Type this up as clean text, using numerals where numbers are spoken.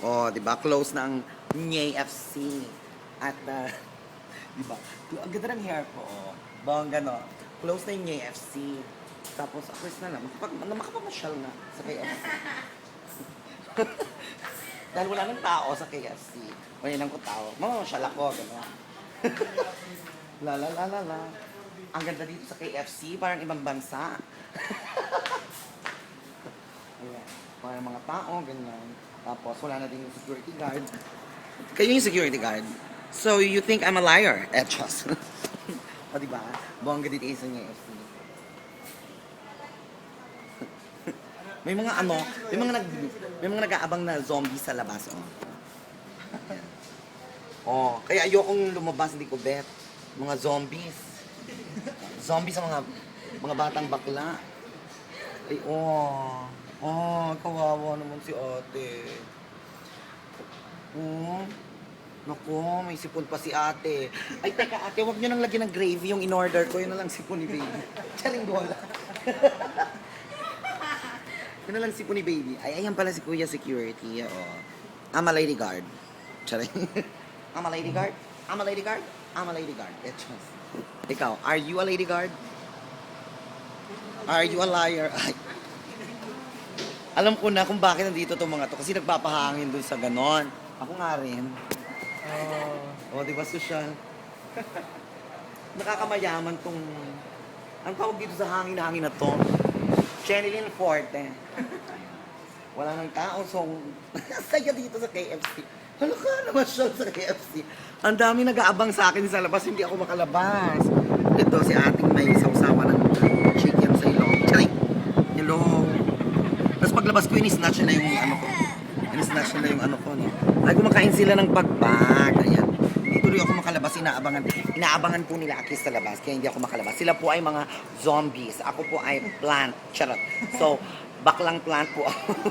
Oh, di ba? Close ng Nye FC. At, di ba? Ang ganda ng hair ko, oh. Bongga, no? Close na yung Nye FC. Tapos, ako na lang, makapamasyal na sa KFC. Dahil wala nang tao sa KFC. Wala nang ko tao. Mamamasyal ako, gano'n. La la la la la. Ang ganda dito sa KFC, parang ibang bansa. Ayan. Parang mga tao, ganyan. Tapos wala na din yung security guard. Kayo yung security guard. So you think I'm a liar? Etchos. O diba? Bongga dito sa KFC. May mga ano, may mga nag-aabang na zombie sa labas, oh. Oh, kaya ayokong lumabas, hindi ko bet. Mga zombies. Zombies sa mga batang bakla. Ay, oh. Oh, kawawa naman si ate. Oh. Naku, may sipon pa si ate. Ay, teka ate, huwag niyo nang lagyan ng gravy yung in-order ko. Yun na lang sipon ni baby. Charing bola. Yun na lang sipon ni baby. Ay, ayan pala si Kuya Security. Oh. I'm a lady guard. Charing. I'm a lady guard. I'm a lady guard. I'm a lady guard. Etchos. Ikaw, are you a lady guard? Are you a liar? Ay. Alam ko na kung bakit nandito itong mga to. Kasi nagpapahangin dun sa ganon. Ako nga rin. Oh, di ba social? Nakakamayaman tong... Ang tawag dito sa hangin-hangin na to? Chenilyn Forte. Wala nang tao, so... Saya dito sa KFC. Hala ka naman siya sa KFC. Ang dami nag-aabang sa akin sa labas, hindi ako makalabas. Ito si ating may sausawa ng chicken sa ilong. Charing! Hello! Tapos paglabas ko, in-snatch na yung ano ko. In-snatch na yung ano ko, no? Ay, kumakain sila ng bagbag. Ayan. Hindi tuloy ako makalabas. Inaabangan po nila Aki sa labas. Kaya hindi ako makalabas. Sila po ay mga zombies. Ako po ay plant. Charot. So, baklang plant po ako.